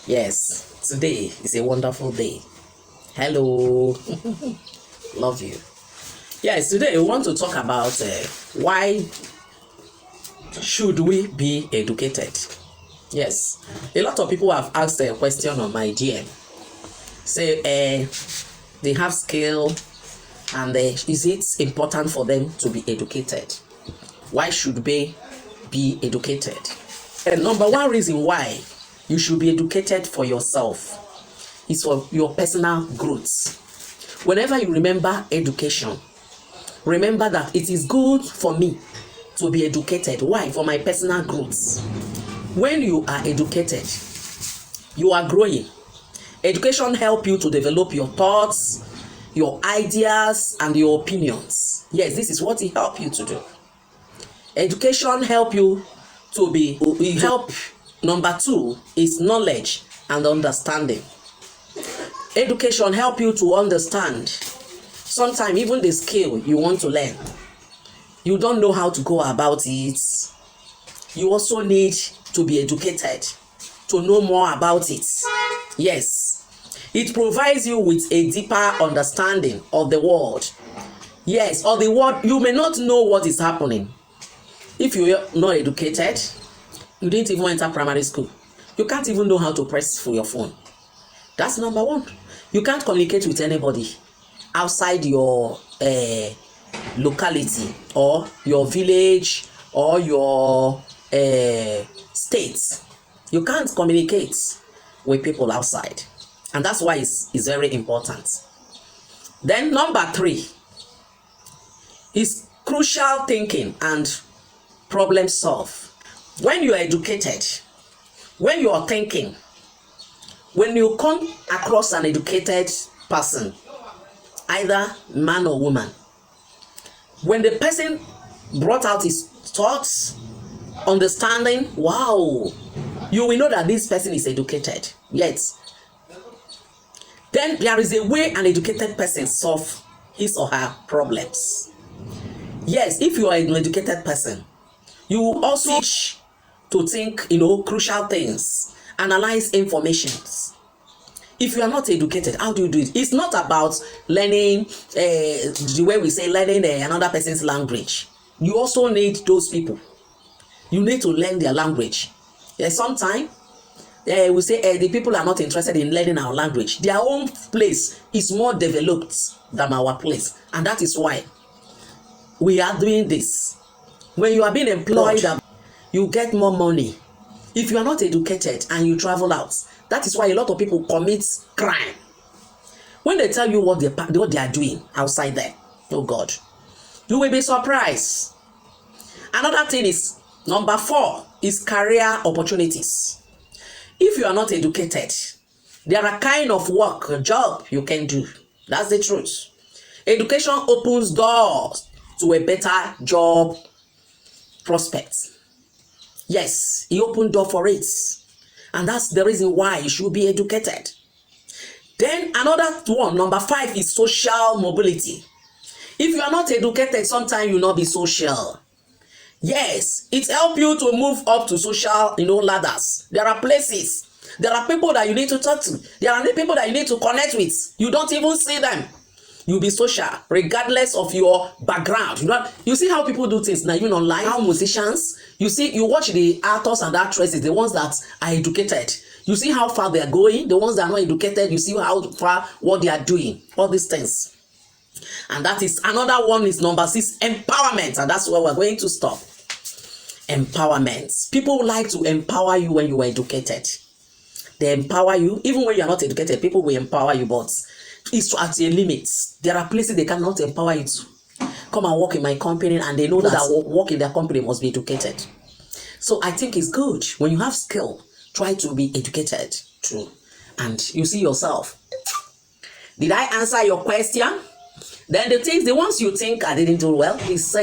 Yes, today is a wonderful day. Hello, love you. Yes, today we want to talk about why should we be educated? Yes, a lot of people have asked a question on my DM. Say they have skill and is it important for them to be educated? Why should they be educated? And number one reason why you should be educated for yourself is for your personal growth. Whenever you remember education, remember that it is good for me to be educated. Why? For my personal growth. When you are educated, you are growing. Education helps you to develop your thoughts, your ideas, and your opinions. Yes, this is what it helps you to do. Education helps you to be help. Number two is knowledge and understanding. Education helps you to understand. Sometimes even the skill you want to learn, you don't know how to go about it. You also need to be educated to know more about it. Yes, it provides you with a deeper understanding of the world. Yes, or the world. You may not know what is happening. If you are not educated, you didn't even enter primary school, you can't even know how to press for your phone. That's number one. You can't communicate with anybody outside your locality or your village or your state. You can't communicate with people outside, and that's why it's very important. Then number three is crucial thinking and problem solve. When you are educated, when you are thinking, when you come across an educated person, either man or woman, when the person brought out his thoughts, understanding, wow, you will know that this person is educated. Yet, then there is a way an educated person solves his or her problems. Yes, if you are an educated person, you will also teach to think, crucial things, analyze information. If you are not educated, how do you do it? It's not about learning the way we say learning another person's language. You also need those people. You need to learn their language. Sometimes we say the people are not interested in learning our language. Their own place is more developed than our place, and that is why we are doing this. When you are being employed, you get more money. If you are not educated and you travel out, that is why a lot of people commit crime. When they tell you what they are doing outside there, oh God, you will be surprised. Another thing is, number four is career opportunities. If you are not educated, there are kind of work, job you can do. That's the truth. Education opens doors to a better job prospect. Yes, he opened door for it, and that's the reason why you should be educated. Then another one, number five, is social mobility. If you are not educated, sometimes you will not be social. Yes, it helps you to move up to social ladders. There are places, there are people that you need to talk to, there are people that you need to connect with. You don't even see them. You'll be social regardless of your background. You see how people do things now, even online, how musicians, you watch the actors and actresses, the ones that are educated. You see how far they are going. The ones that are not educated, you see how far what they are doing, all these things. And that is another one. Is number six, empowerment, and that's where we're going to stop. Empowerment. People like to empower you when you are educated. They empower you even when you are not educated. People will empower you, but it's at a limit. There are places they cannot empower you to. Come and work in my company, and they know that work in their company must be educated. So I think it's good when you have skill, try to be educated too, and you see yourself. Did I answer your question? Then the ones you think I didn't do well, please say.